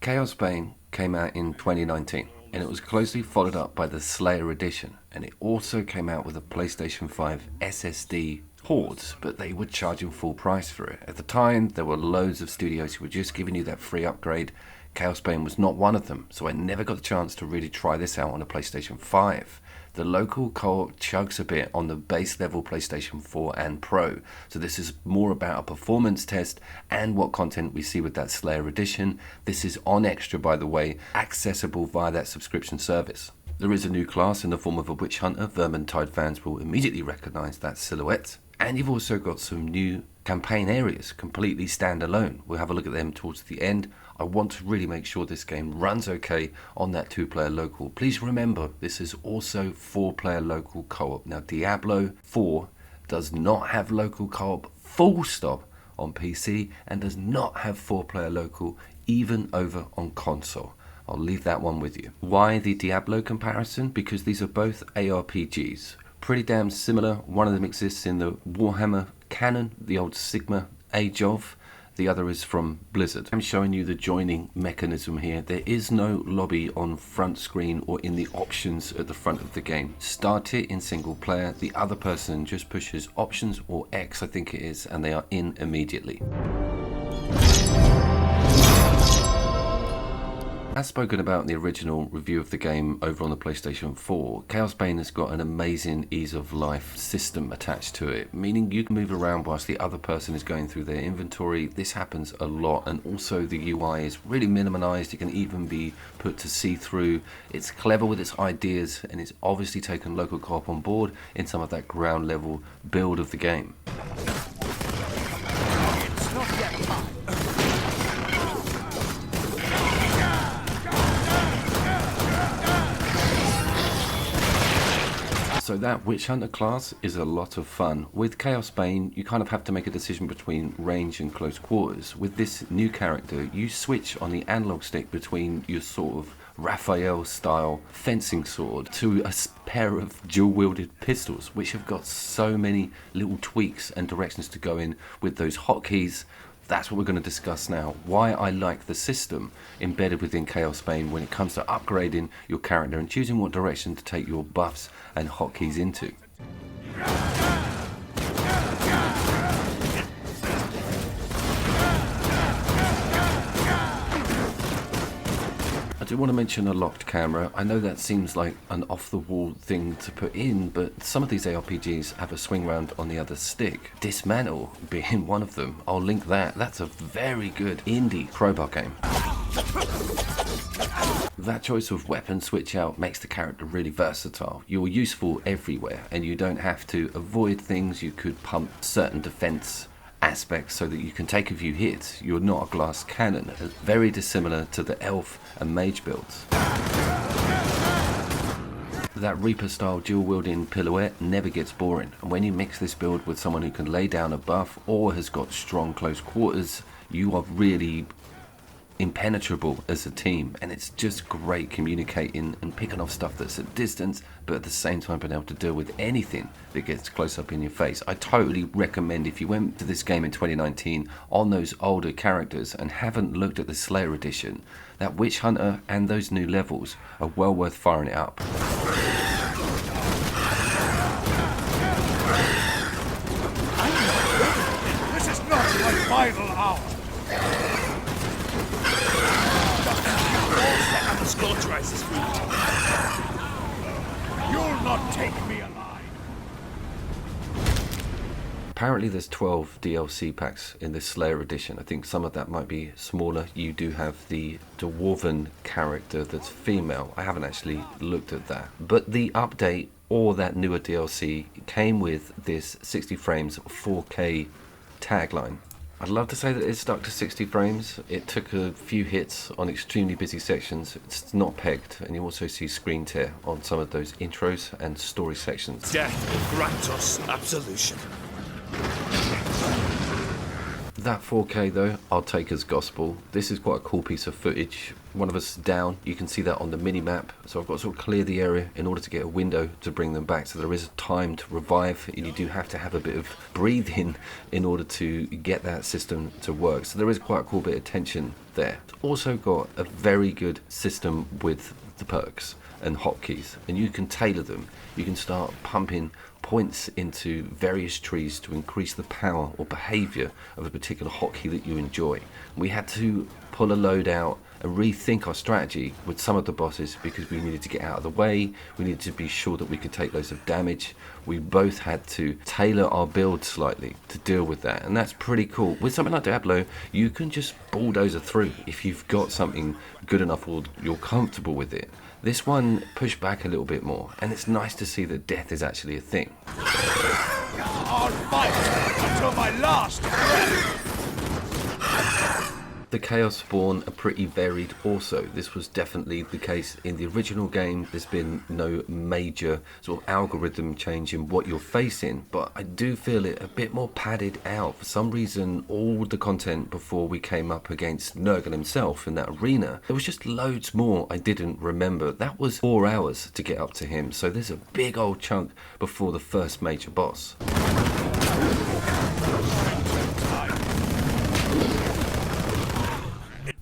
Chaosbane came out in 2019 and it was closely followed up by the Slayer edition, and it also came out with a PlayStation 5 SSD ports, but they were charging full price for it. At the time, there were loads of studios who were just giving you that free upgrade. Chaosbane was not one of them, so I never got the chance to really try this out on a PlayStation 5. The local co-op chugs a bit on the base level PlayStation 4 and Pro, so this is more about a performance test and what content we see with that Slayer edition. This is on Extra, by the way, accessible via that subscription service. There is a new class in the form of a Witch Hunter. Vermintide fans will immediately recognise that silhouette. And you've also got some new campaign areas, completely standalone. We'll have a look at them towards the end. I want to really make sure this game runs okay on that 2-player local. Please remember, this is also 4-player local co-op. Now, Diablo 4 does not have local co-op full stop on PC and does not have 4-player local even over on console. I'll leave that one with you. Why the Diablo comparison? Because these are both ARPGs. Pretty damn similar. One of them exists in the Warhammer canon, the old Sigma Age of. The other is from Blizzard. I'm showing you the joining mechanism here. There is no lobby on front screen or in the options at the front of the game. Start it in single player. The other person just pushes options or X, I think it is, and they are in immediately. As spoken about in the original review of the game over on the PlayStation 4, Chaosbane has got an amazing ease of life system attached to it, meaning you can move around whilst the other person is going through their inventory. This happens a lot, and also the UI is really minimalized. It can even be put to see-through. It's clever with its ideas, and it's obviously taken local co-op on board in some of that ground level build of the game. It's not yet time. So that Witch Hunter class is a lot of fun. With Chaosbane, you kind of have to make a decision between range and close quarters. With this new character, you switch on the analog stick between your sort of Raphael style fencing sword to a pair of dual wielded pistols, which have got so many little tweaks and directions to go in with those hotkeys. That's what we're going to discuss now. Why I like the system embedded within Chaosbane when it comes to upgrading your character and choosing what direction to take your buffs and hotkeys into. I do want to mention a locked camera. I know that seems like an off-the-wall thing to put in, but some of these ARPGs have a swing round on the other stick. Dismantle being one of them. I'll link that. That's a very good indie crowbar game. That choice of weapon switch out makes the character really versatile. You're useful everywhere, and you don't have to avoid things. You could pump certain defense aspects so that you can take a few hits. You're not a glass cannon. It's very dissimilar to the elf and mage builds. That Reaper style dual wielding pirouette never gets boring, and when you mix this build with someone who can lay down a buff or has got strong close quarters, you are really impenetrable as a team, and it's just great communicating and picking off stuff that's at distance, but at the same time being able to deal with anything that gets close up in your face. I totally recommend, if you went to this game in 2019 on those older characters and haven't looked at the Slayer edition, that Witch Hunter and those new levels are well worth firing it up. This is not my final hour. You'll not take me alive. Apparently there's 12 DLC packs in this Slayer edition. I think some of that might be smaller. You do have the Dwarven character that's female. I haven't actually looked at that. But the update or that newer DLC came with this 60 frames 4K tagline. I'd love to say that it's stuck to 60 frames. It took a few hits on extremely busy sections. It's not pegged, and you also see screen tear on some of those intros and story sections. Death will grant us absolution. That 4K though, I'll take as gospel. This is quite a cool piece of footage. One of us down, you can see that on the mini map. So I've got to sort of clear the area in order to get a window to bring them back. So there is a time to revive, and you do have to have a bit of breathing in order to get that system to work. So there is quite a cool bit of tension there. Also got a very good system with the perks and hotkeys, and you can tailor them. You can start pumping points into various trees to increase the power or behavior of a particular hotkey that you enjoy. We had to pull a load out and rethink our strategy with some of the bosses because we needed to get out of the way. We needed to be sure that we could take loads of damage. We both had to tailor our build slightly to deal with that, and that's pretty cool. With something like Diablo, you can just bulldozer through if you've got something good enough or you're comfortable with it. This one pushed back a little bit more, and it's nice to see that death is actually a thing. I'll fight until my last breath. The Chaosbane are pretty varied also. This was definitely the case in the original game. There's been no major sort of algorithm change in what you're facing, but I do feel it a bit more padded out. For some reason, all the content before we came up against Nurgle himself in that arena, there was just loads more I didn't remember. That was 4 hours to get up to him, so there's a big old chunk before the first major boss.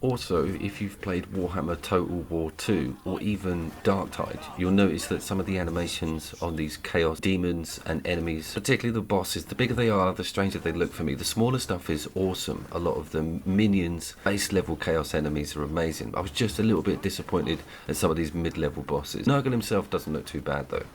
Also, if you've played Warhammer Total War 2 or even Darktide, you'll notice that some of the animations on these chaos demons and enemies, particularly the bosses, the bigger they are, the stranger they look for me. The smaller stuff is awesome. A lot of the minions, base level chaos enemies are amazing. I was just a little bit disappointed at some of these mid-level bosses. Nurgle himself doesn't look too bad though.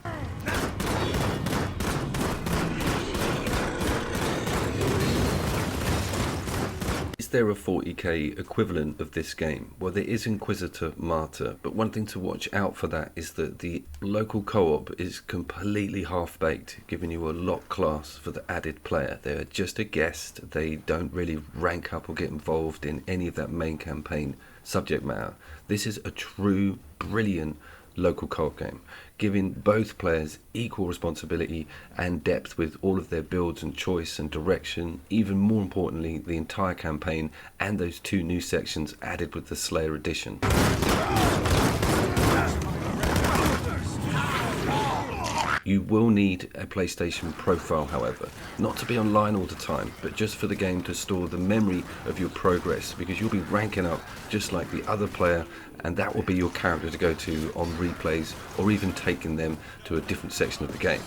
Is there a 40k equivalent of this game? Well, there is Inquisitor Martyr, but one thing to watch out for that is that the local co-op is completely half-baked, giving you a lock class for the added player. They're just a guest. They don't really rank up or get involved in any of that main campaign subject matter. This is a true, brilliant local co-op game, giving both players equal responsibility and depth with all of their builds and choice and direction. Even more importantly, the entire campaign and those 2 new sections added with the Slayer edition. You will need a PlayStation profile, however, not to be online all the time, but just for the game to store the memory of your progress, because you'll be ranking up just like the other player, and that will be your character to go to on replays or even taking them to a different section of the game.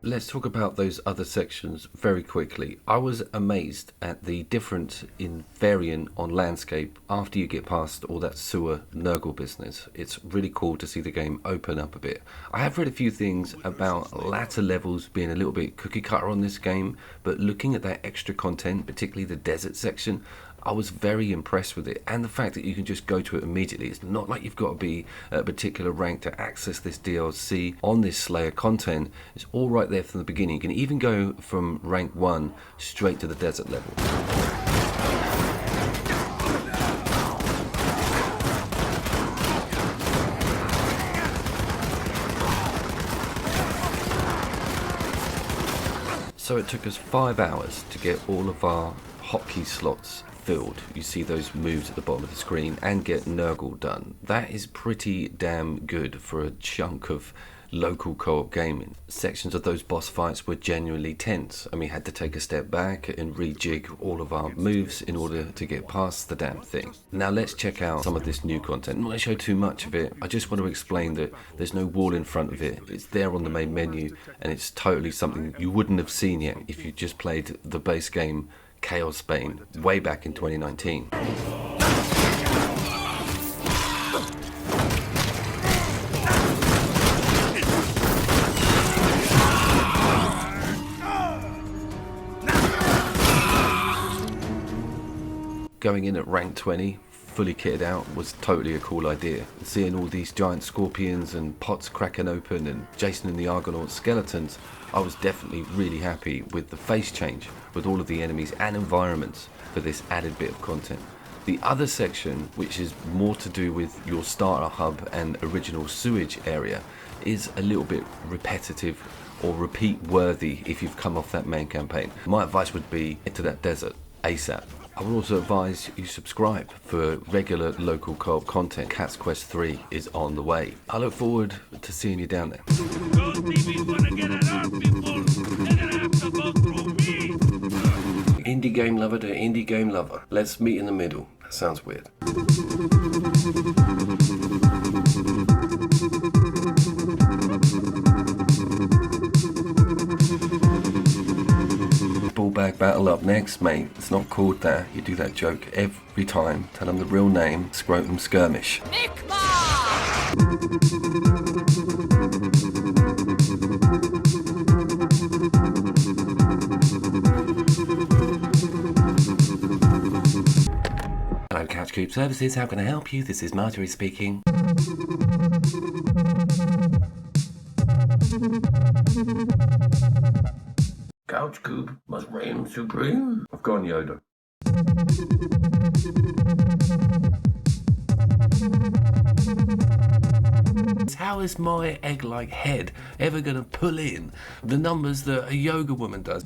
Let's talk about those other sections very quickly. I was amazed at the difference in variant on landscape after you get past all that sewer Nurgle business. It's really cool to see the game open up a bit. I have read a few things about latter levels being a little bit cookie cutter on this game, but looking at that extra content, particularly the desert section, I was very impressed with it, and the fact that you can just go to it immediately. It's not like you've got to be at a particular rank to access this DLC on this Slayer content. It's all right there from the beginning. You can even go from rank 1 straight to the desert level. So it took us 5 hours to get all of our hotkey slots filled. You see those moves at the bottom of the screen, and get Nurgle done. That is pretty damn good for a chunk of local co-op gaming. Sections of those boss fights were genuinely tense, and we had to take a step back and rejig all of our moves in order to get past the damn thing. Now let's check out some of this new content. I'm not going to show too much of it. I just want to explain that there's no wall in front of it. It's there on the main menu, and it's totally something you wouldn't have seen yet if you just played the base game Chaos Bane way back in 2019. Going in at rank 20, fully kitted out, was totally a cool idea. Seeing all these giant scorpions and pots cracking open and Jason and the Argonaut skeletons, I was definitely really happy with the face change with all of the enemies and environments for this added bit of content. The other section, which is more to do with your starter hub and original sewage area, is a little bit repetitive or repeat worthy if you've come off that main campaign. My advice would be into that desert ASAP. I would also advise you subscribe for regular local co-op content. Cat's Quest 3 is on the way. I look forward to seeing you down there. Indie game lover to indie game lover. Let's meet in the middle. That sounds weird. Ballbag battle up next, mate. It's not called that. You do that joke every time. Tell them the real name, Scrotum Skirmish. Hello, Couch Cube Services. How can I help you? This is Marjorie speaking. Couch Cube must reign supreme. I've gone Yoda. How is my egg-like head ever gonna pull in the numbers that a yoga woman does?